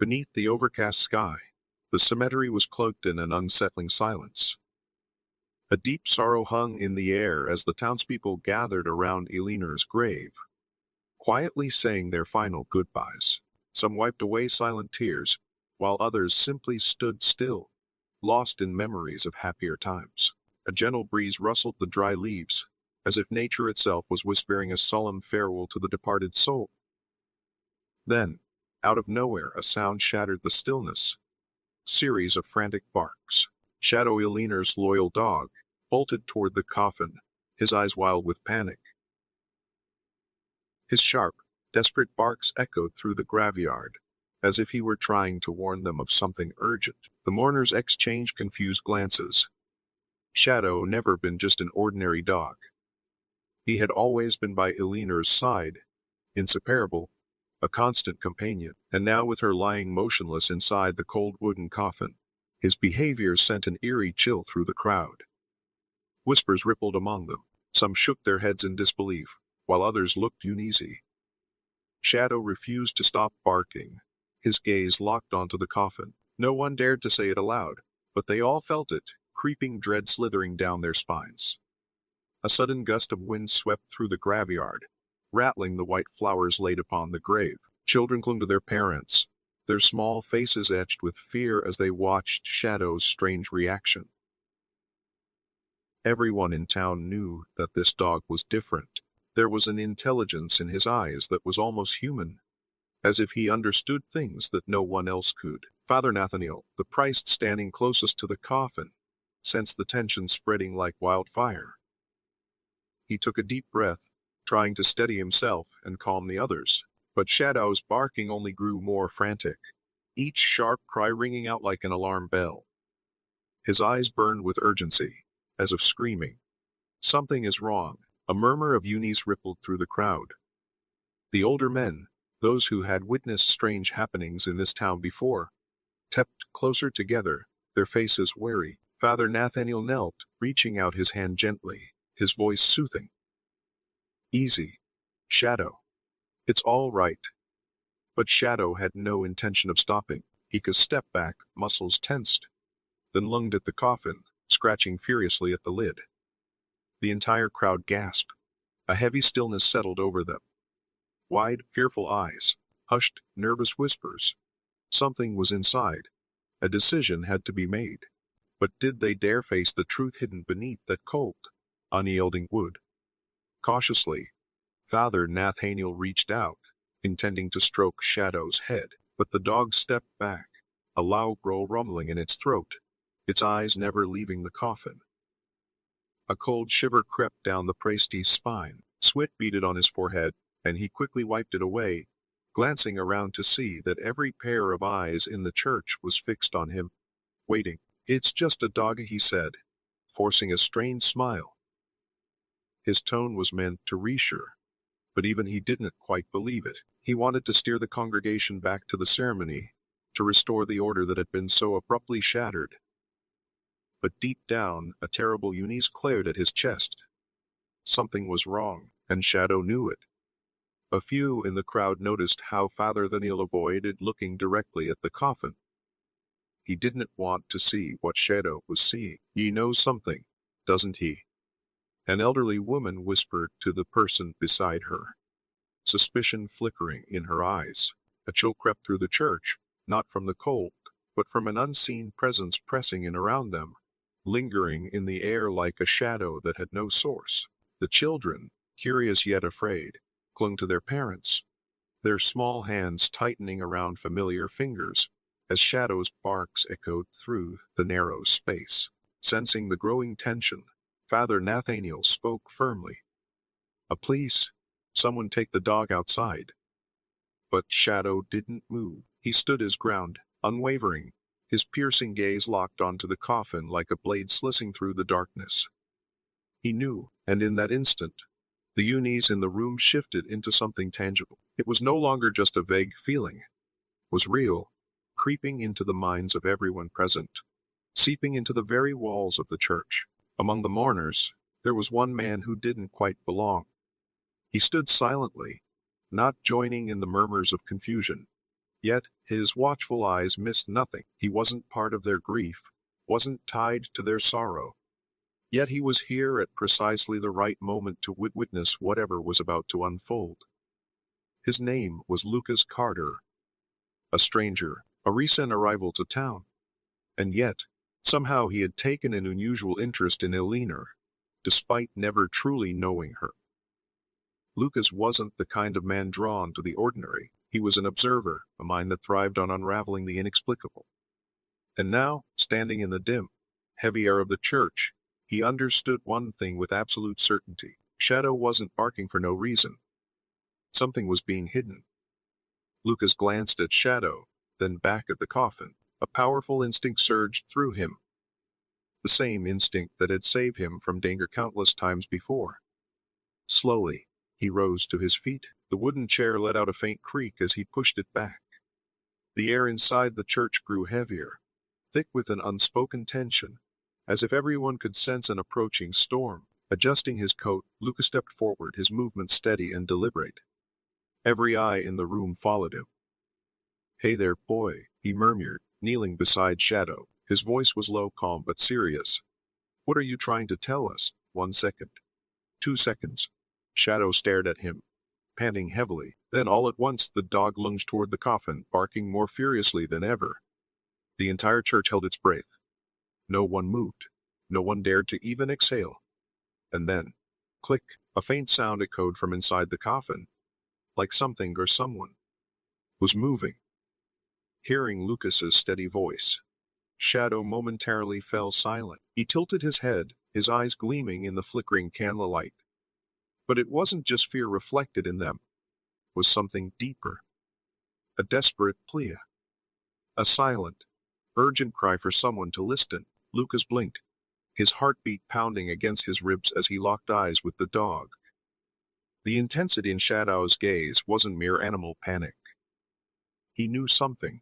Beneath the overcast sky, the cemetery was cloaked in an unsettling silence. A deep sorrow hung in the air as the townspeople gathered around Eleanor's grave, quietly saying their final goodbyes. Some wiped away silent tears, while others simply stood still, lost in memories of happier times. A gentle breeze rustled the dry leaves, as if nature itself was whispering a solemn farewell to the departed soul. Then, out of nowhere, a sound shattered the stillness. Series of frantic barks. Shadow Eleanor's loyal dog bolted toward the coffin, his eyes wild with panic. His sharp, desperate barks echoed through the graveyard, as if he were trying to warn them of something urgent. The mourners exchanged confused glances. Shadow never been just an ordinary dog. He had always been by Eleanor's side, inseparable, a constant companion, and now with her lying motionless inside the cold wooden coffin, his behavior sent an eerie chill through the crowd. Whispers rippled among them. Some shook their heads in disbelief, while others looked uneasy. Shadow refused to stop barking, his gaze locked onto the coffin. No one dared to say it aloud, but they all felt it, creeping dread slithering down their spines. A sudden gust of wind swept through the graveyard, rattling the white flowers laid upon the grave. Children clung to their parents, their small faces etched with fear as they watched Shadow's strange reaction. Everyone in town knew that this dog was different. There was an intelligence in his eyes that was almost human, as if he understood things that no one else could. Father Nathaniel, the priest standing closest to the coffin, sensed the tension spreading like wildfire. He took a deep breath, trying to steady himself and calm the others, but Shadow's barking only grew more frantic, each sharp cry ringing out like an alarm bell. His eyes burned with urgency, as if screaming, "Something is wrong." A murmur of unease rippled through the crowd. The older men, those who had witnessed strange happenings in this town before, stepped closer together, their faces wary. Father Nathaniel knelt, reaching out his hand gently, his voice soothing. "Easy, Shadow. It's all right." But Shadow had no intention of stopping. He could step back, muscles tensed, then lunged at the coffin, scratching furiously at the lid. The entire crowd gasped. A heavy stillness settled over them. Wide, fearful eyes, hushed, nervous whispers. Something was inside. A decision had to be made. But did they dare face the truth hidden beneath that cold, unyielding wood? Cautiously, Father Nathaniel reached out, intending to stroke Shadow's head, but the dog stepped back, a loud growl rumbling in its throat, its eyes never leaving the coffin. A cold shiver crept down the priest's spine. Sweat beaded on his forehead, and he quickly wiped it away, glancing around to see that every pair of eyes in the church was fixed on him, waiting. "It's just a dog," he said, forcing a strained smile. His tone was meant to reassure, but even he didn't quite believe it. He wanted to steer the congregation back to the ceremony, to restore the order that had been so abruptly shattered. But deep down, a terrible unease clared at his chest. Something was wrong, and Shadow knew it. A few in the crowd noticed how Father Nathaniel avoided looking directly at the coffin. He didn't want to see what Shadow was seeing. "He knows something, doesn't he?" An elderly woman whispered to the person beside her, suspicion flickering in her eyes. A chill crept through the church, not from the cold, but from an unseen presence pressing in around them, lingering in the air like a shadow that had no source. The children, curious yet afraid, clung to their parents, their small hands tightening around familiar fingers, as Shadow's barks echoed through the narrow space. Sensing the growing tension, Father Nathaniel spoke firmly. "Please, someone take the dog outside." But Shadow didn't move. He stood his ground, unwavering, his piercing gaze locked onto the coffin like a blade slicing through the darkness. He knew, and in that instant, the unease in the room shifted into something tangible. It was no longer just a vague feeling. It was real, creeping into the minds of everyone present, seeping into the very walls of the church. Among the mourners, there was one man who didn't quite belong. He stood silently, not joining in the murmurs of confusion, Yet, his watchful eyes missed nothing. He wasn't part of their grief, wasn't tied to their sorrow. Yet he was here at precisely the right moment to witness whatever was about to unfold. His name was Lucas Carter, a stranger, a recent arrival to town. And yet, somehow he had taken an unusual interest in Eleanor, despite never truly knowing her. Lucas wasn't the kind of man drawn to the ordinary. He was an observer, a mind that thrived on unraveling the inexplicable. And now, standing in the dim, heavy air of the church, he understood one thing with absolute certainty. Shadow wasn't barking for no reason. Something was being hidden. Lucas glanced at Shadow, then back at the coffin. A powerful instinct surged through him. The same instinct that had saved him from danger countless times before. Slowly, he rose to his feet. The wooden chair let out a faint creak as he pushed it back. The air inside the church grew heavier, thick with an unspoken tension, as if everyone could sense an approaching storm. Adjusting his coat, Lucas stepped forward, his movements steady and deliberate. Every eye in the room followed him. "Hey there, boy," he murmured, kneeling beside Shadow. His voice was low, calm, but serious. "What are you trying to tell us?" 1 second. 2 seconds. Shadow stared at him, panting heavily. Then all at once the dog lunged toward the coffin, barking more furiously than ever. The entire church held its breath. No one moved. No one dared to even exhale. And then, click, a faint sound echoed from inside the coffin, like something or someone was moving. Hearing Lucas's steady voice, Shadow momentarily fell silent. He tilted his head, his eyes gleaming in the flickering candlelight. But it wasn't just fear reflected in them. It was something deeper. A desperate plea. A silent, urgent cry for someone to listen. Lucas blinked, his heartbeat pounding against his ribs as he locked eyes with the dog. The intensity in Shadow's gaze wasn't mere animal panic. He knew something.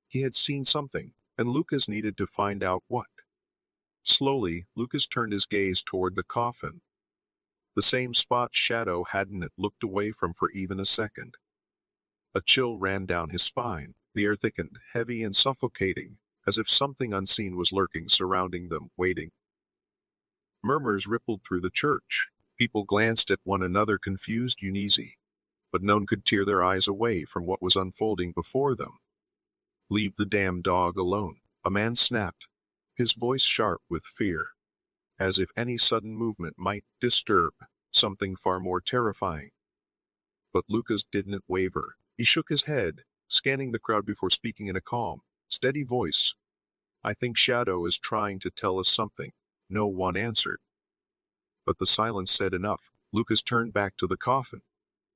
He had seen something, and Lucas needed to find out what. Slowly, Lucas turned his gaze toward the coffin. The same spot Shadow hadn't looked away from for even a second. A chill ran down his spine. The air thickened, heavy and suffocating, as if something unseen was lurking, surrounding them, waiting. Murmurs rippled through the church. People glanced at one another, confused, uneasy. But none could tear their eyes away from what was unfolding before them. "Leave the damn dog alone," a man snapped, his voice sharp with fear, as if any sudden movement might disturb something far more terrifying. But Lucas didn't waver. He shook his head, scanning the crowd before speaking in a calm, steady voice. "I think Shadow is trying to tell us something." No one answered. But the silence said enough. Lucas turned back to the coffin,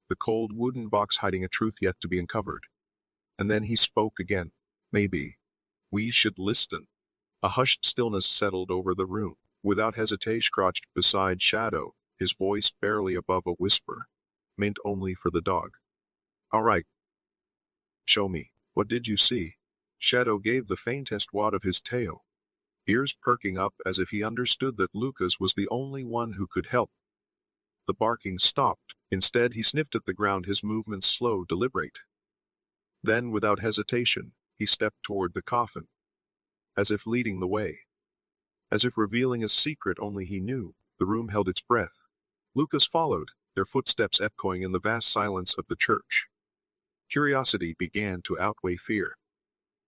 the cold wooden box hiding a truth yet to be uncovered. And then he spoke again. "Maybe we should listen." A hushed stillness settled over the room. Without hesitation, crouched beside Shadow, his voice barely above a whisper, meant only for the dog. "All right. Show me. What did you see?" Shadow gave the faintest wad of his tail, ears perking up as if he understood that Lucas was the only one who could help. The barking stopped. Instead, he sniffed at the ground, his movements slow, deliberate. Then, without hesitation, he stepped toward the coffin, as if leading the way, as if revealing a secret only he knew. The room held its breath. Lucas followed, their footsteps echoing in the vast silence of the church. Curiosity began to outweigh fear.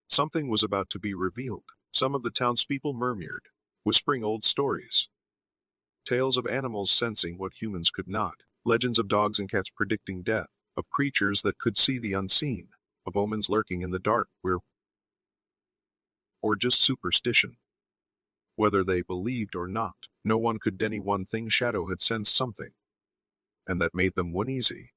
Something was about to be revealed. Some of the townspeople murmured, whispering old stories. Tales of animals sensing what humans could not. Legends of dogs and cats predicting death. Of creatures that could see the unseen. Of omens lurking in the dark, or just superstition. Whether they believed or not, no one could deny one thing: Shadow had sensed something. And that made them uneasy.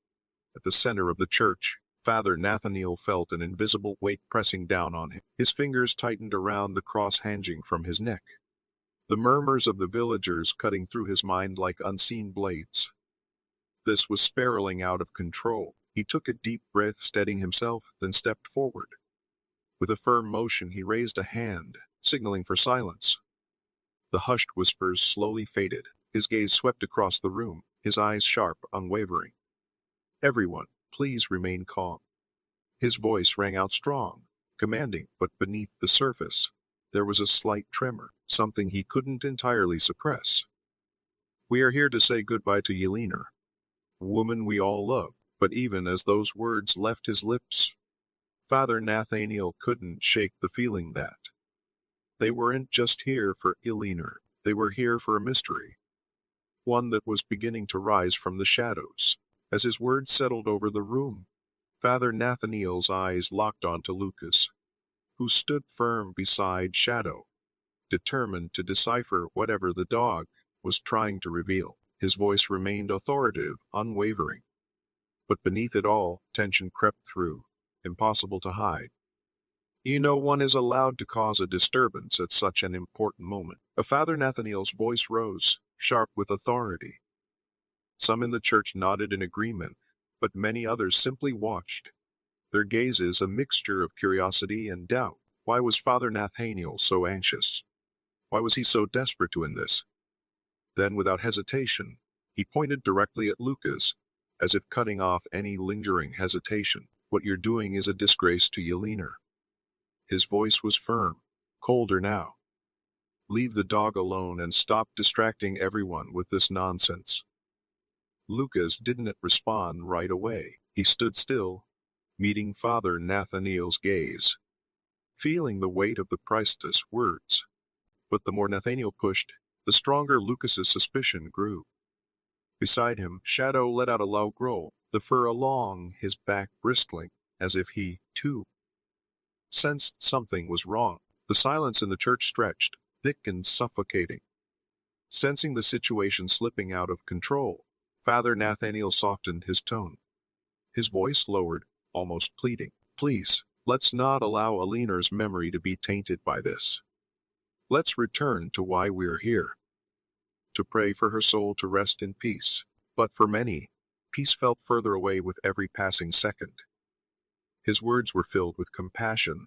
At the center of the church, Father Nathaniel felt an invisible weight pressing down on him. His fingers tightened around the cross hanging from his neck. The murmurs of the villagers cutting through his mind like unseen blades. This was spiraling out of control. He took a deep breath, steadying himself, then stepped forward. With a firm motion, he raised a hand, signaling for silence. The hushed whispers slowly faded. His gaze swept across the room, his eyes sharp, unwavering. "Everyone, please remain calm." His voice rang out strong, commanding, but beneath the surface, there was a slight tremor, something he couldn't entirely suppress. We are here to say goodbye to Yelena, woman we all love. But even as those words left his lips, Father Nathaniel couldn't shake the feeling that they weren't just here for Yelena, they were here for a mystery, one that was beginning to rise from the shadows. As his words settled over the room, Father Nathaniel's eyes locked onto Lucas, who stood firm beside Shadow, determined to decipher whatever the dog was trying to reveal. His voice remained authoritative, unwavering. But beneath it all, tension crept through, impossible to hide. You know, one is allowed to cause a disturbance at such an important moment. Father Nathaniel's voice rose, sharp with authority. Some in the church nodded in agreement, but many others simply watched, their gazes a mixture of curiosity and doubt. Why was Father Nathaniel so anxious? Why was he so desperate to end this? Then, without hesitation, he pointed directly at Lucas, as if cutting off any lingering hesitation. What you're doing is a disgrace to Yelena. His voice was firm, colder now. Leave the dog alone and stop distracting everyone with this nonsense. Lucas didn't respond right away. He stood still, meeting Father Nathaniel's gaze, feeling the weight of the priestess' words. But the more Nathaniel pushed, the stronger Lucas's suspicion grew. Beside him, Shadow let out a loud growl, the fur along his back bristling, as if he, too, sensed something was wrong. The silence in the church stretched, thick and suffocating. Sensing the situation slipping out of control, Father Nathaniel softened his tone. His voice lowered, almost pleading. Please, let's not allow Yelena's memory to be tainted by this. Let's return to why we're here. To pray for her soul to rest in peace. But for many, peace felt further away with every passing second. His words were filled with compassion,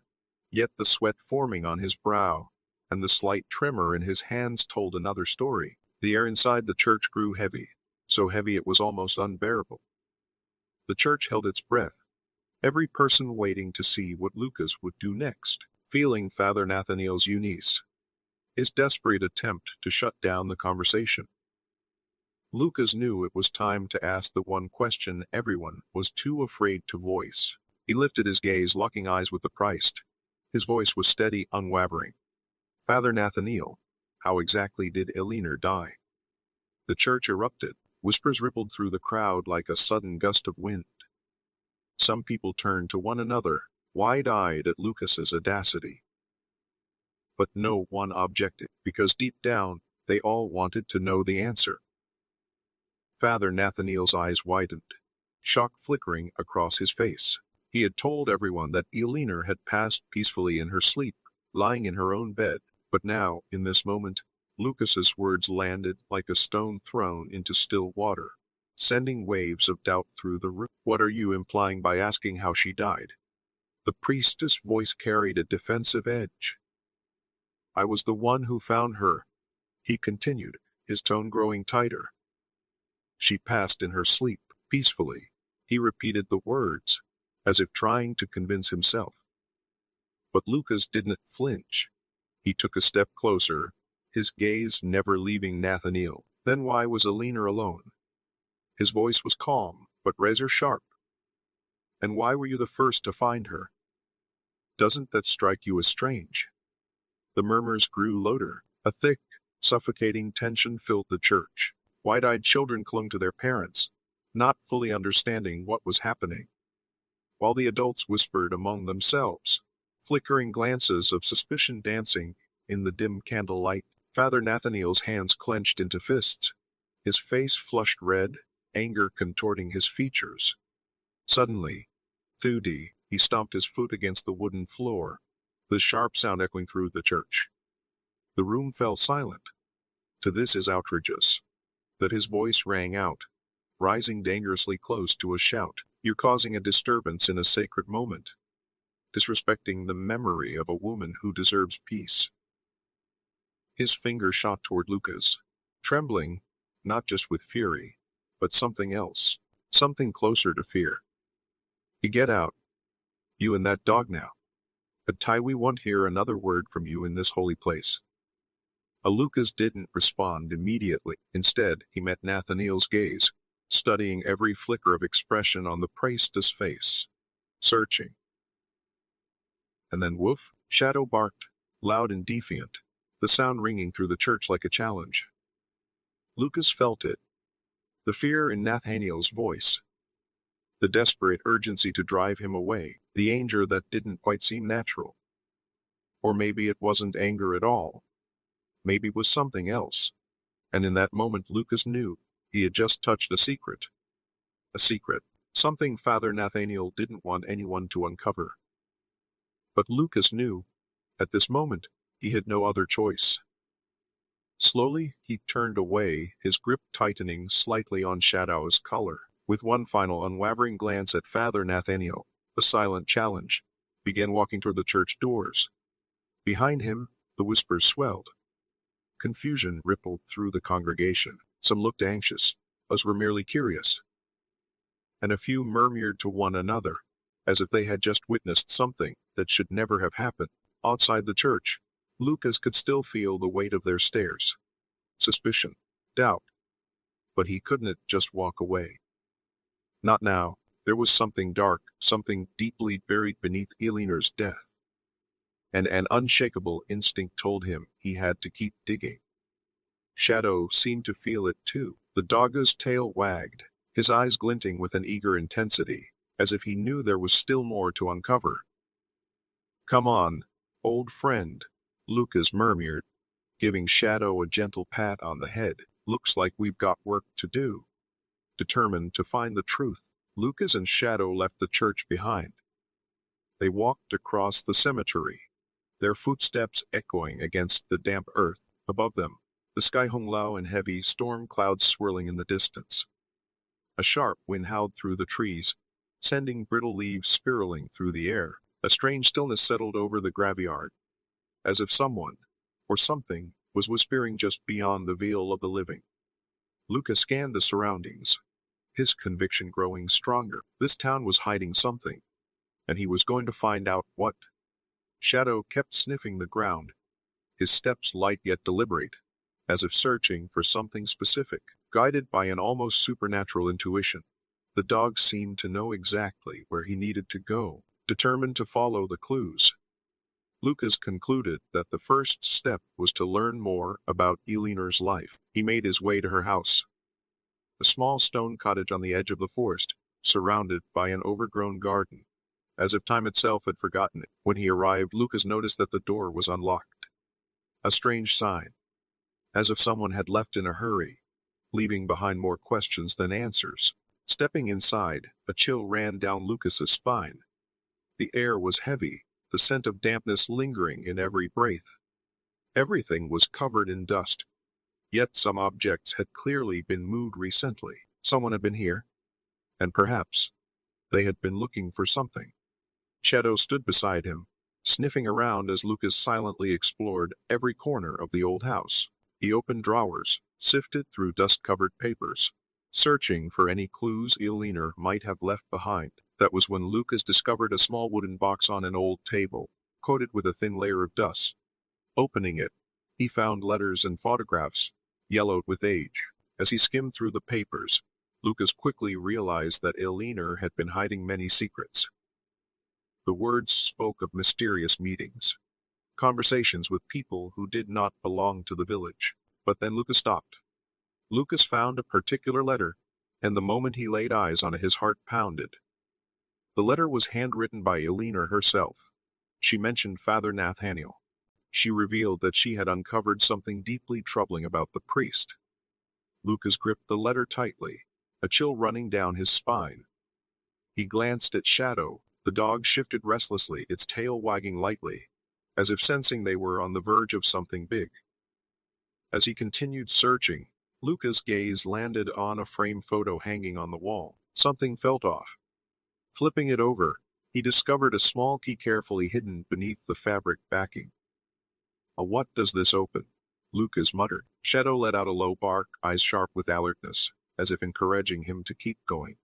yet the sweat forming on his brow and the slight tremor in his hands told another story. The air inside the church grew heavy, so heavy it was almost unbearable. The church held its breath, every person waiting to see what Lucas would do next, feeling Father Nathaniel's unease, his desperate attempt to shut down the conversation. Lucas knew it was time to ask the one question everyone was too afraid to voice. He lifted his gaze, locking eyes with the priest. His voice was steady, unwavering. Father Nathaniel, how exactly did Yelena die? The church erupted. Whispers rippled through the crowd like a sudden gust of wind. Some people turned to one another, wide-eyed at Lucas's audacity. But no one objected, because deep down, they all wanted to know the answer. Father Nathaniel's eyes widened, shock flickering across his face. He had told everyone that Yelena had passed peacefully in her sleep, lying in her own bed. But now, in this moment, Lucas's words landed like a stone thrown into still water, sending waves of doubt through the room. What are you implying by asking how she died? The priestess' voice carried a defensive edge. I was the one who found her, he continued, his tone growing tighter. She passed in her sleep, peacefully. He repeated the words, as if trying to convince himself. But Lucas didn't flinch. He took a step closer, his gaze never leaving Nathaniel. Then why was Yelena alone? His voice was calm, but razor sharp. And why were you the first to find her? Doesn't that strike you as strange? The murmurs grew louder. A thick, suffocating tension filled the church. Wide-eyed children clung to their parents, not fully understanding what was happening, while the adults whispered among themselves, flickering glances of suspicion dancing in the dim candlelight. Father Nathaniel's hands clenched into fists, his face flushed red, anger contorting his features. Suddenly, Thudi, he stomped his foot against the wooden floor, the sharp sound echoing through the church. The room fell silent. To this is outrageous. That his voice rang out, rising dangerously close to a shout. You're causing a disturbance in a sacred moment, disrespecting the memory of a woman who deserves peace. His finger shot toward Lucas, trembling, not just with fury, but something else, something closer to fear. You get out. You and that dog now. But we won't hear another word from you in this holy place. Lucas didn't respond immediately. Instead, he met Nathaniel's gaze, studying every flicker of expression on the priestess face. Searching. And then woof, Shadow barked, loud and defiant, the sound ringing through the church like a challenge. Lucas felt it. The fear in Nathaniel's voice. The desperate urgency to drive him away, the anger that didn't quite seem natural. Or maybe it wasn't anger at all. Maybe it was something else. And in that moment Lucas knew he had just touched a secret. A secret. Something Father Nathaniel didn't want anyone to uncover. But Lucas knew, at this moment, he had no other choice. Slowly, he turned away, his grip tightening slightly on Shadow's collar. With one final unwavering glance at Father Nathaniel, a silent challenge, began walking toward the church doors. Behind him, the whispers swelled. Confusion rippled through the congregation. Some looked anxious, others were merely curious. And a few murmured to one another, as if they had just witnessed something that should never have happened. Outside the church, Lucas could still feel the weight of their stares. Suspicion, doubt. But he couldn't just walk away. Not now. There was something dark, something deeply buried beneath Eleanor's death. And an unshakable instinct told him he had to keep digging. Shadow seemed to feel it too. The dog's tail wagged, his eyes glinting with an eager intensity, as if he knew there was still more to uncover. "Come on, old friend," Lucas murmured, giving Shadow a gentle pat on the head. "Looks like we've got work to do." Determined to find the truth, Lucas and Shadow left the church behind. They walked across the cemetery, their footsteps echoing against the damp earth above them. The sky hung low and heavy, storm clouds swirling in the distance. A sharp wind howled through the trees, sending brittle leaves spiraling through the air. A strange stillness settled over the graveyard, as if someone, or something, was whispering just beyond the veil of the living. Lucas scanned the surroundings, his conviction growing stronger. This town was hiding something, and he was going to find out what. Shadow kept sniffing the ground, his steps light yet deliberate, as if searching for something specific. Guided by an almost supernatural intuition, the dog seemed to know exactly where he needed to go, determined to follow the clues. Lucas concluded that the first step was to learn more about Eleanor's life. He made his way to her house, a small stone cottage on the edge of the forest, surrounded by an overgrown garden. As if time itself had forgotten it. When he arrived, Lucas noticed that the door was unlocked. A strange sign, as if someone had left in a hurry, leaving behind more questions than answers. Stepping inside, a chill ran down Lucas's spine. The air was heavy, the scent of dampness lingering in every breath. Everything was covered in dust, yet some objects had clearly been moved recently. Someone had been here, and perhaps they had been looking for something. Shadow stood beside him, sniffing around as Lucas silently explored every corner of the old house. He opened drawers, sifted through dust-covered papers, searching for any clues Eleanor might have left behind. That was when Lucas discovered a small wooden box on an old table, coated with a thin layer of dust. Opening it, he found letters and photographs, yellowed with age. As he skimmed through the papers, Lucas quickly realized that Eleanor had been hiding many secrets. The words spoke of mysterious meetings, conversations with people who did not belong to the village. But then Lucas stopped. Lucas found a particular letter, and the moment he laid eyes on it his heart pounded. The letter was handwritten by Eleanor herself. She mentioned Father Nathaniel. She revealed that she had uncovered something deeply troubling about the priest. Lucas gripped the letter tightly, a chill running down his spine. He glanced at Shadow. The dog shifted restlessly, its tail wagging lightly, as if sensing they were on the verge of something big. As he continued searching, Lucas' gaze landed on a framed photo hanging on the wall. Something felt off. Flipping it over, he discovered a small key carefully hidden beneath the fabric backing. What does this open?" Lucas muttered. Shadow let out a low bark, eyes sharp with alertness, as if encouraging him to keep going.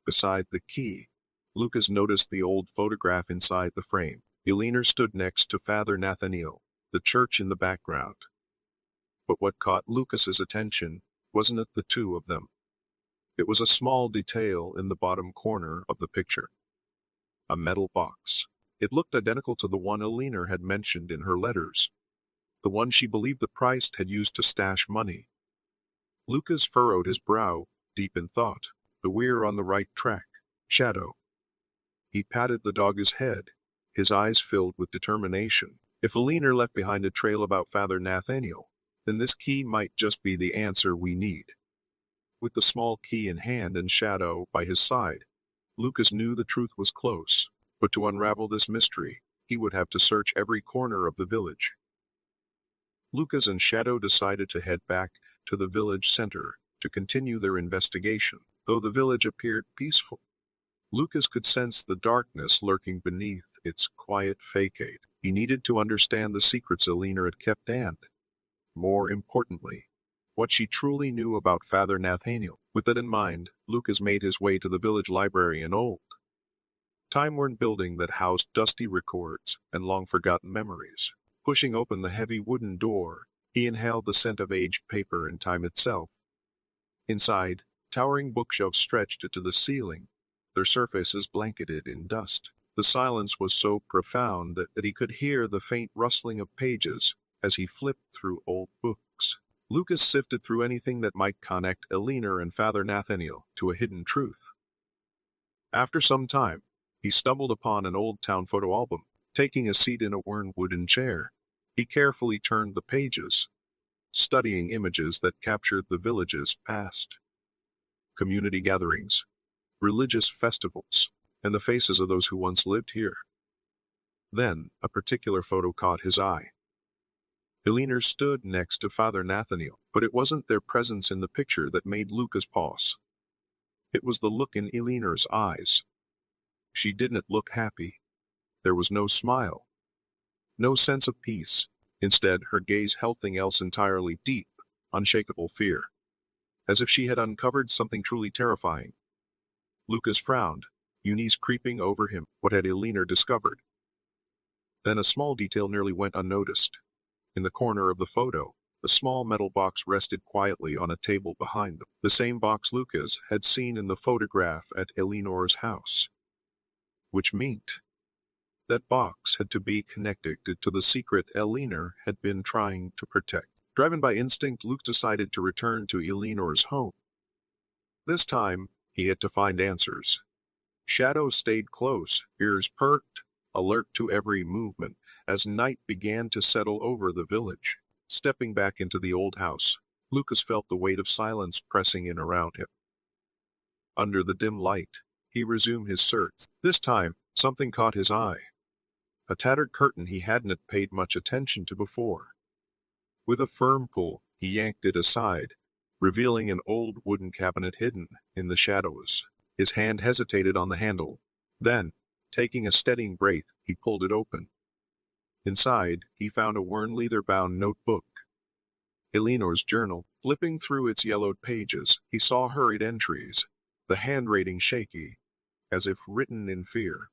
Beside the key, Lucas noticed the old photograph inside the frame. Eleanor stood next to Father Nathaniel, the church in the background. But what caught Lucas's attention wasn't the two of them. It was a small detail in the bottom corner of the picture. A metal box. It looked identical to the one Eleanor had mentioned in her letters, the one she believed the priest had used to stash money. Lucas furrowed his brow, deep in thought. We're on the right track. Shadow. He patted the dog's head, his eyes filled with determination. If Eleanor left behind a trail about Father Nathaniel, then this key might just be the answer we need. With the small key in hand and Shadow by his side, Lucas knew the truth was close, but to unravel this mystery, he would have to search every corner of the village. Lucas and Shadow decided to head back to the village center to continue their investigation. Though the village appeared peaceful, Lucas could sense the darkness lurking beneath its quiet facade. He needed to understand the secrets Eleanor had kept and, more importantly, what she truly knew about Father Nathaniel. With that in mind, Lucas made his way to the village library, an old, time-worn building that housed dusty records and long-forgotten memories. Pushing open the heavy wooden door, he inhaled the scent of aged paper and time itself. Inside, towering bookshelves stretched to the ceiling, their surfaces blanketed in dust. The silence was so profound that he could hear the faint rustling of pages as he flipped through old books. Lucas sifted through anything that might connect Eleanor and Father Nathaniel to a hidden truth. After some time, he stumbled upon an old town photo album. Taking a seat in a worn wooden chair, he carefully turned the pages, studying images that captured the village's past. Community gatherings, religious festivals, and the faces of those who once lived here. Then, a particular photo caught his eye. Eleanor stood next to Father Nathaniel, but it wasn't their presence in the picture that made Lucas pause. It was the look in Eleanor's eyes. She didn't look happy. There was no smile, no sense of peace. Instead, her gaze held something else entirely: deep, unshakable fear. As if she had uncovered something truly terrifying. Lucas frowned, unease creeping over him. What had Eleanor discovered? Then a small detail nearly went unnoticed. In the corner of the photo, a small metal box rested quietly on a table behind them. The same box Lucas had seen in the photograph at Eleanor's house. Which meant that box had to be connected to the secret Eleanor had been trying to protect. Driven by instinct, Luke decided to return to Eleanor's home. This time, he had to find answers. Shadow stayed close, ears perked, alert to every movement, as night began to settle over the village. Stepping back into the old house, Lucas felt the weight of silence pressing in around him. Under the dim light, he resumed his search. This time, something caught his eye. A tattered curtain he hadn't paid much attention to before. With a firm pull, he yanked it aside, revealing an old wooden cabinet hidden in the shadows. His hand hesitated on the handle. Then, taking a steadying breath, he pulled it open. Inside, he found a worn leather-bound notebook. Eleanor's journal. Flipping through its yellowed pages, he saw hurried entries, the handwriting shaky, as if written in fear.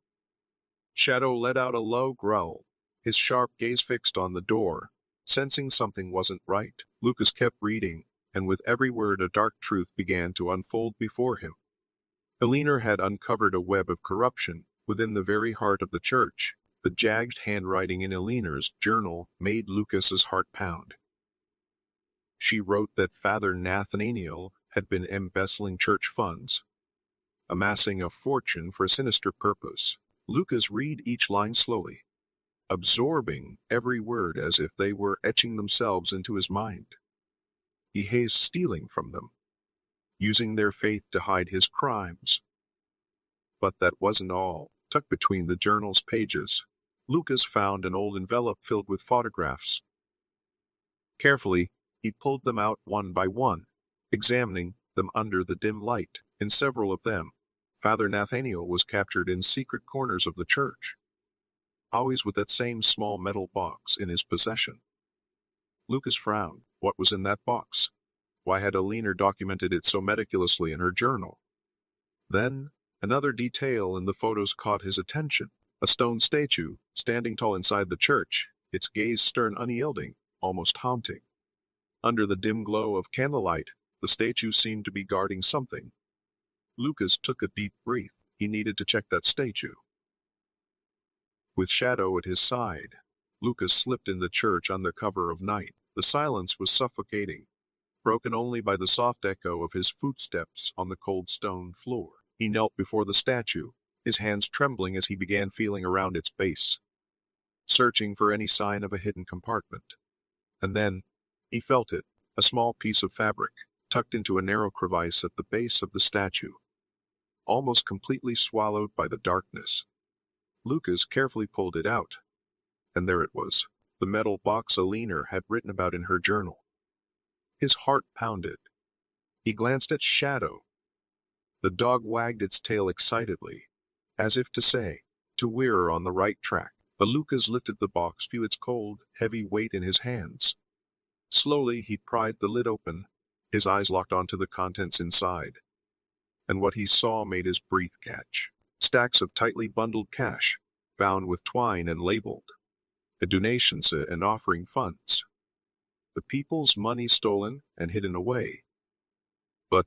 Shadow let out a low growl, his sharp gaze fixed on the door, sensing something wasn't right. Lucas kept reading, and with every word a dark truth began to unfold before him. Eleanor had uncovered a web of corruption within the very heart of the church. The jagged handwriting in Eleanor's journal made Lucas's heart pound. She wrote that Father Nathaniel had been embezzling church funds, amassing a fortune for a sinister purpose. Lucas read each line slowly, absorbing every word as if they were etching themselves into his mind. He hazed stealing from them, using their faith to hide his crimes. But that wasn't all. Tucked between the journal's pages, Lucas found an old envelope filled with photographs. Carefully, he pulled them out one by one, examining them under the dim light. In several of them, Father Nathaniel was captured in secret corners of the church, always with that same small metal box in his possession. Lucas frowned. What was in that box? Why had Eleanor documented it so meticulously in her journal? Then, Another detail in the photos caught his attention. A stone statue, standing tall inside the church, its gaze stern, unyielding, almost haunting. Under the dim glow of candlelight, the statue seemed to be guarding something. Lucas took a deep breath. He needed to check that statue. With Shadow at his side, Lucas slipped in the church under cover of night. The silence was suffocating, broken only by the soft echo of his footsteps on the cold stone floor. He knelt before the statue, his hands trembling as he began feeling around its base, searching for any sign of a hidden compartment. And then, he felt it, a small piece of fabric, tucked into a narrow crevice at the base of the statue, almost completely swallowed by the darkness. Lucas carefully pulled it out, and there it was, the metal box Alina had written about in her journal. His heart pounded. He glanced at Shadow. The dog wagged its tail excitedly, as if to say, to we're on the right track. But Lucas lifted the box, feel its cold, heavy weight in his hands. Slowly he pried the lid open, his eyes locked onto the contents inside. And what he saw made his breath catch. Stacks of tightly bundled cash, bound with twine and labeled. The donations and offering funds. The people's money stolen and hidden away. But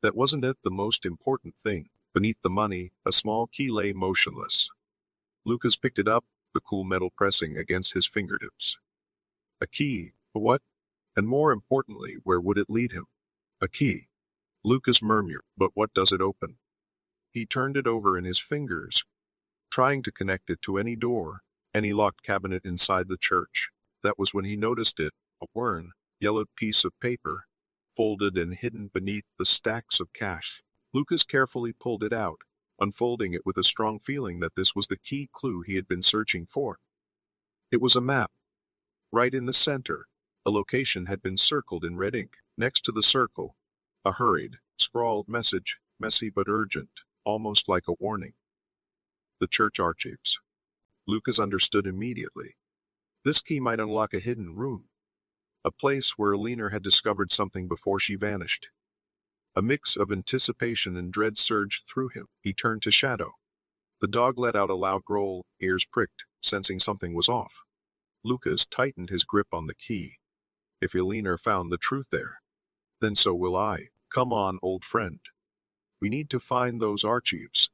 that wasn't it, the most important thing. Beneath the money, a small key lay motionless. Lucas picked it up, the cool metal pressing against his fingertips. A key, but what? And more importantly, where would it lead him? A key. Lucas murmured, but what does it open? He turned it over in his fingers, trying to connect it to any door, any locked cabinet inside the church. That was when he noticed it, a worn, yellowed piece of paper, folded and hidden beneath the stacks of cash. Lucas carefully pulled it out, unfolding it with a strong feeling that this was the key clue he had been searching for. It was a map. Right in the center, a location had been circled in red ink. Next to the circle, a hurried, scrawled message, messy but urgent, almost like a warning. The church archives. Lucas understood immediately. This key might unlock a hidden room, a place where Alina had discovered something before she vanished. A mix of anticipation and dread surged through him. He turned to Shadow. The dog let out a loud growl, ears pricked, sensing something was off. Lucas tightened his grip on the key. If Alina found the truth there, then so will I. Come on, old friend. We need to find those archives.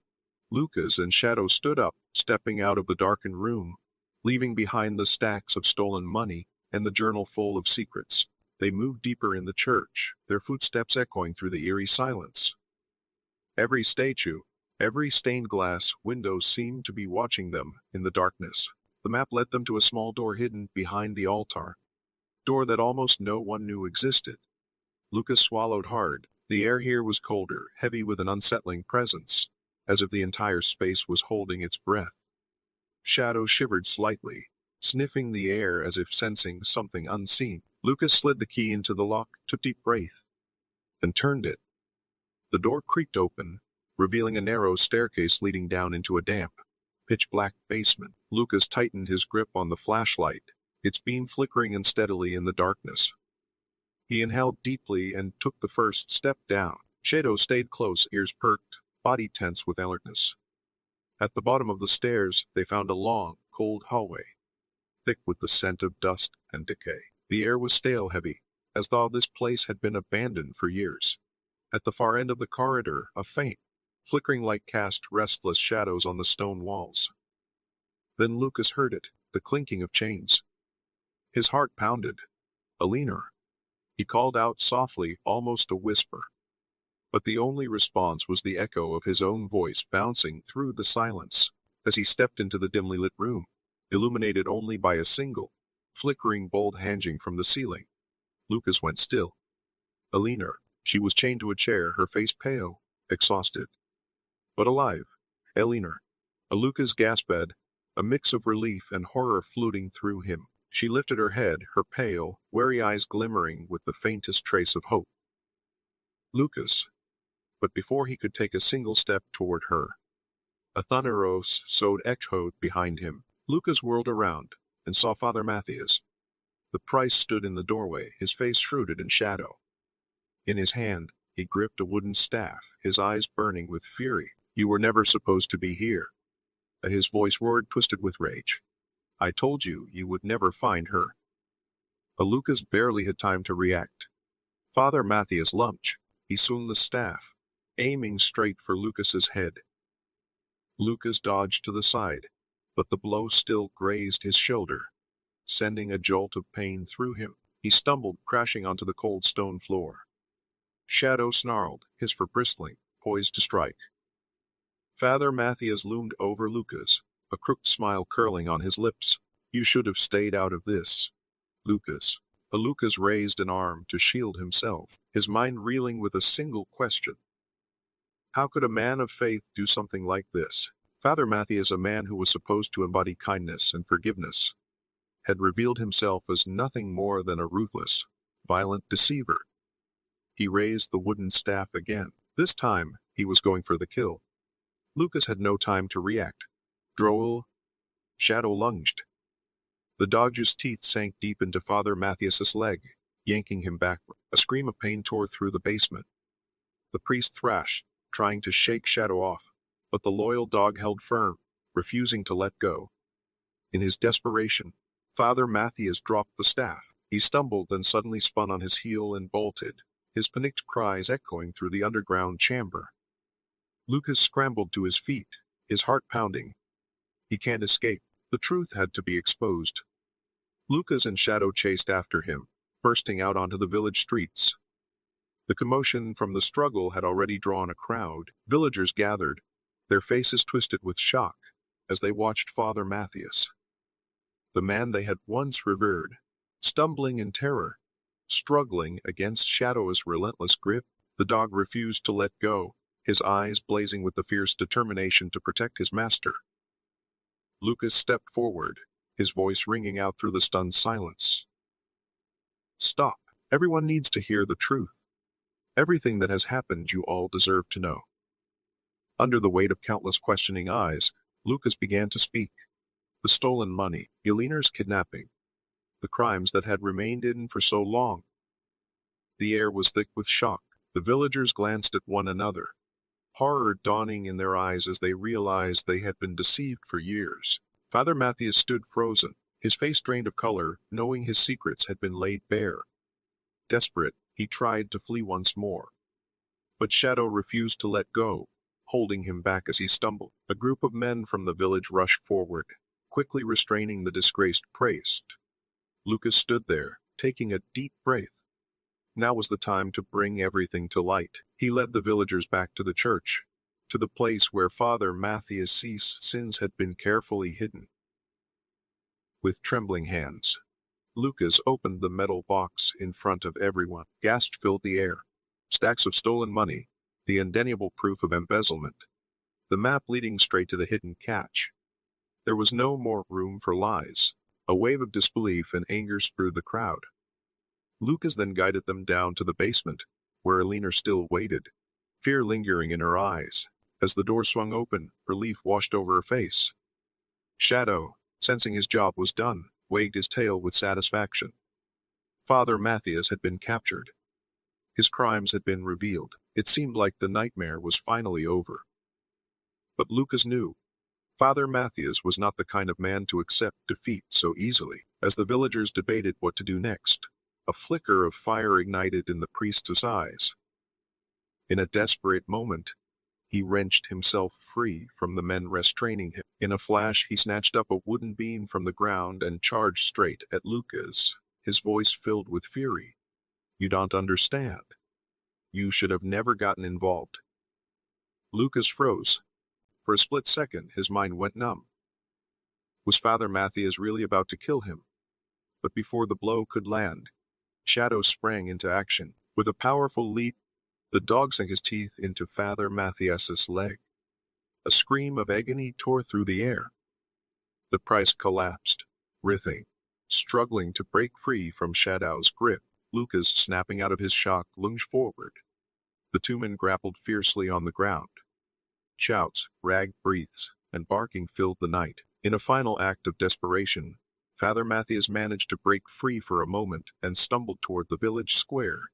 Lucas and Shadow stood up, stepping out of the darkened room, leaving behind the stacks of stolen money and the journal full of secrets. They moved deeper in the church, their footsteps echoing through the eerie silence. Every statue, every stained glass window seemed to be watching them in the darkness. The map led them to a small door hidden behind the altar, door that almost no one knew existed. Lucas swallowed hard. The air here was colder, heavy with an unsettling presence, as if the entire space was holding its breath. Shadow shivered slightly, sniffing the air as if sensing something unseen. Lucas slid the key into the lock, took a deep breath, and turned it. The door creaked open, revealing a narrow staircase leading down into a damp, pitch-black basement. Lucas tightened his grip on the flashlight, its beam flickering unsteadily in the darkness. He inhaled deeply and took the first step down. Shadow stayed close, ears perked, body tense with alertness. At the bottom of the stairs, they found a long, cold hallway, thick with the scent of dust and decay. The air was stale, heavy, as though this place had been abandoned for years. At the far end of the corridor, a faint, flickering light cast restless shadows on the stone walls. Then Lucas heard it, the clinking of chains. His heart pounded. Alina. He called out softly, almost a whisper. But the only response was the echo of his own voice bouncing through the silence. As he stepped into the dimly lit room, illuminated only by a single, flickering bulb hanging from the ceiling, Lucas went still. Alina. She was chained to a chair, her face pale, exhausted, but alive. Alina. Lucas gasped, a mix of relief and horror floating through him. She lifted her head, her pale, wary eyes glimmering with the faintest trace of hope. Lucas. But before he could take a single step toward her, a thunderous sound echoed behind him. Lucas whirled around and saw Father Matthias. The priest stood in the doorway, his face shrouded in shadow. In his hand, he gripped a wooden staff, his eyes burning with fury. You were never supposed to be here. His voice roared, twisted with rage. I told you you would never find her. Lucas barely had time to react. Father Matthias lunged. He swung the staff, aiming straight for Lucas's head. Lucas dodged to the side, but the blow still grazed his shoulder, sending a jolt of pain through him. He stumbled, crashing onto the cold stone floor. Shadow snarled, his fur bristling, poised to strike. Father Matthias loomed over Lucas, a crooked smile curling on his lips. You should have stayed out of this, Lucas. Lucas raised an arm to shield himself, his mind reeling with a single question. How could a man of faith do something like this? Father Matthias, a man who was supposed to embody kindness and forgiveness, had revealed himself as nothing more than a ruthless, violent deceiver. He raised the wooden staff again. This time, he was going for the kill. Lucas had no time to react. Droll. Shadow lunged. The dog's teeth sank deep into Father Matthias's leg, yanking him backward. A scream of pain tore through the basement. The priest thrashed, trying to shake Shadow off, but the loyal dog held firm, refusing to let go. In his desperation, Father Matthias dropped the staff. He stumbled and suddenly spun on his heel and bolted, his panicked cries echoing through the underground chamber. Lucas scrambled to his feet, his heart pounding. He can't escape. The truth had to be exposed. Lucas and Shadow chased after him, bursting out onto the village streets. The commotion from the struggle had already drawn a crowd. Villagers gathered, their faces twisted with shock, as they watched Father Matthias, the man they had once revered, stumbling in terror, struggling against Shadow's relentless grip. The dog refused to let go, his eyes blazing with the fierce determination to protect his master. Lucas stepped forward, his voice ringing out through the stunned silence. Stop. Everyone needs to hear the truth. Everything that has happened you all deserve to know. Under the weight of countless questioning eyes, Lucas began to speak. The stolen money, Eleanor's kidnapping, the crimes that had remained hidden for so long. The air was thick with shock. The villagers glanced at one another, horror dawning in their eyes as they realized they had been deceived for years. Father Matthias stood frozen, his face drained of color, knowing his secrets had been laid bare. Desperate, he tried to flee once more. But Shadow refused to let go, holding him back as he stumbled. A group of men from the village rushed forward, quickly restraining the disgraced priest. Lucas stood there, taking a deep breath. Now was the time to bring everything to light. He led the villagers back to the church, to the place where Father Matthias' sins had been carefully hidden. With trembling hands, Lucas opened the metal box in front of everyone. Gasps filled the air. Stacks of stolen money, the undeniable proof of embezzlement, the map leading straight to the hidden catch. There was no more room for lies. A wave of disbelief and anger spurred the crowd. Lucas then guided them down to the basement, where Eleanor still waited, fear lingering in her eyes. As the door swung open, relief washed over her face. Shadow, sensing his job was done, wagged his tail with satisfaction. Father Matthias had been captured. His crimes had been revealed. It seemed like the nightmare was finally over. But Lucas knew Father Matthias was not the kind of man to accept defeat so easily. As the villagers debated what to do next, a flicker of fire ignited in the priest's eyes. In a desperate moment, he wrenched himself free from the men restraining him. In a flash, he snatched up a wooden beam from the ground and charged straight at Lucas, his voice filled with fury. You don't understand. You should have never gotten involved. Lucas froze. For a split second, his mind went numb. Was Father Matthias really about to kill him? But before the blow could land, Shadow sprang into action. With a powerful leap, the dog sank his teeth into Father Matthias's leg. A scream of agony tore through the air. The priest collapsed, writhing, struggling to break free from Shadow's grip. Lucas, snapping out of his shock, lunged forward. The two men grappled fiercely on the ground. Shouts, ragged breaths, and barking filled the night. In a final act of desperation, Father Matthias managed to break free for a moment and stumbled toward the village square.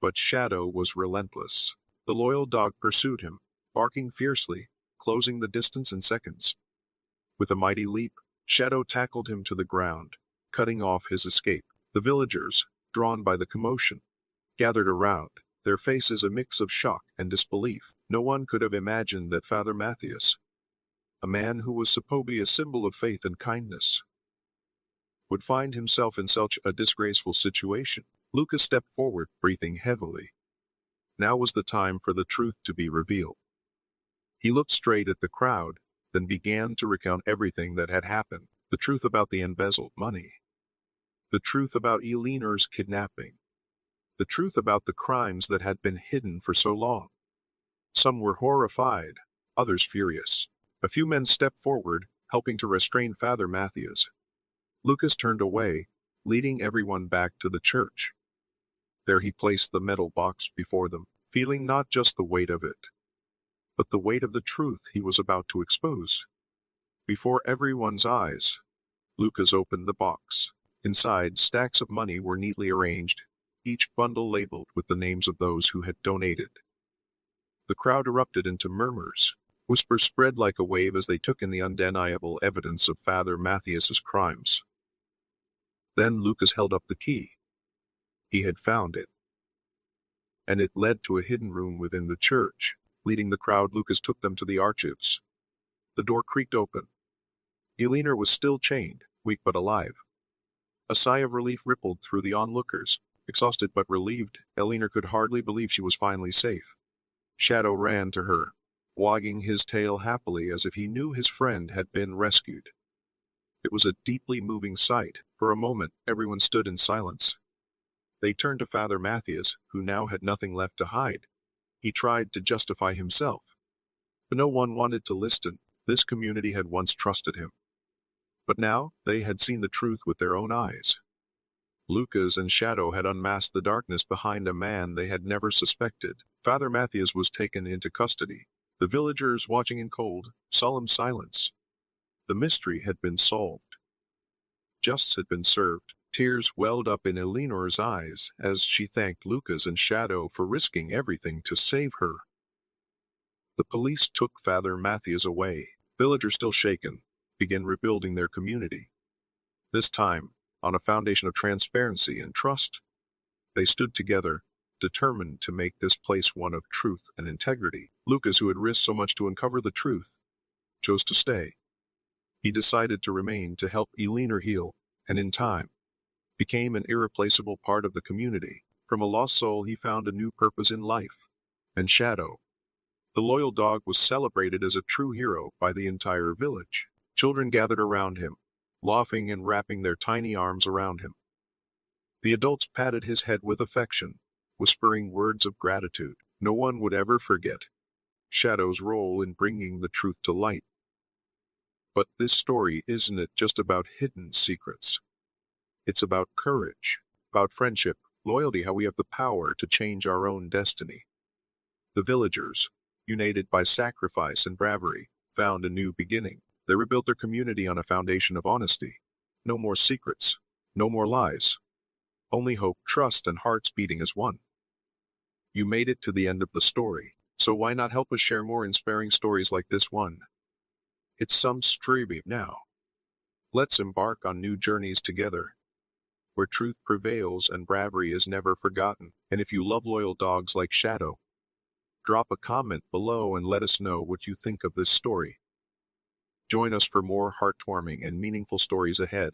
But Shadow was relentless. The loyal dog pursued him, barking fiercely, closing the distance in seconds. With a mighty leap, Shadow tackled him to the ground, cutting off his escape. The villagers, drawn by the commotion, gathered around, their faces a mix of shock and disbelief. No one could have imagined that Father Matthias, a man who was supposed to be a symbol of faith and kindness, would find himself in such a disgraceful situation. Lucas stepped forward, breathing heavily. Now was the time for the truth to be revealed. He looked straight at the crowd, then began to recount everything that had happened. The truth about the embezzled money. The truth about Eleanor's kidnapping. The truth about the crimes that had been hidden for so long. Some were horrified, others furious. A few men stepped forward, helping to restrain Father Matthias. Lucas turned away, leading everyone back to the church. There he placed the metal box before them, feeling not just the weight of it, but the weight of the truth he was about to expose. Before everyone's eyes, Lucas opened the box. Inside, stacks of money were neatly arranged, each bundle labeled with the names of those who had donated. The crowd erupted into murmurs. Whispers spread like a wave as they took in the undeniable evidence of Father Matthias's crimes. Then Lucas held up the key. He had found it, and it led to a hidden room within the church. Leading the crowd, Lucas took them to the archives. The door creaked open. Eleanor was still chained, weak but alive. A sigh of relief rippled through the onlookers. Exhausted but relieved, Eleanor could hardly believe she was finally safe. Shadow ran to her, wagging his tail happily as if he knew his friend had been rescued. It was a deeply moving sight. For a moment, everyone stood in silence. They turned to Father Matthias, who now had nothing left to hide. He tried to justify himself, but no one wanted to listen. This community had once trusted him, but now they had seen the truth with their own eyes. Lucas and Shadow had unmasked the darkness behind a man they had never suspected. Father Matthias was taken into custody, the villagers watching in cold, solemn silence. The mystery had been solved. Justice had been served. Tears welled up in Eleanor's eyes as she thanked Lucas and Shadow for risking everything to save her. The police took Father Matthias away. Villagers, still shaken, began rebuilding their community. This time, on a foundation of transparency and trust. They stood together, determined to make this place one of truth and integrity. Lucas, who had risked so much to uncover the truth, chose to stay. He decided to remain to help Eleanor heal, and in time, became an irreplaceable part of the community. From a lost soul he found a new purpose in life. And Shadow, the loyal dog, was celebrated as a true hero by the entire village. Children gathered around him, laughing and wrapping their tiny arms around him. The adults patted his head with affection, whispering words of gratitude. No one would ever forget Shadow's role in bringing the truth to light. But this story isn't just about hidden secrets. It's about courage, about friendship, loyalty, how we have the power to change our own destiny. The villagers, united by sacrifice and bravery, found a new beginning. They rebuilt their community on a foundation of honesty. No more secrets, no more lies. Only hope, trust, and hearts beating as one. You made it to the end of the story, so why not help us share more inspiring stories like this one? It's some streaming now. Let's embark on new journeys together, where truth prevails and bravery is never forgotten. And if you love loyal dogs like Shadow, drop a comment below and let us know what you think of this story. Join us for more heartwarming and meaningful stories ahead.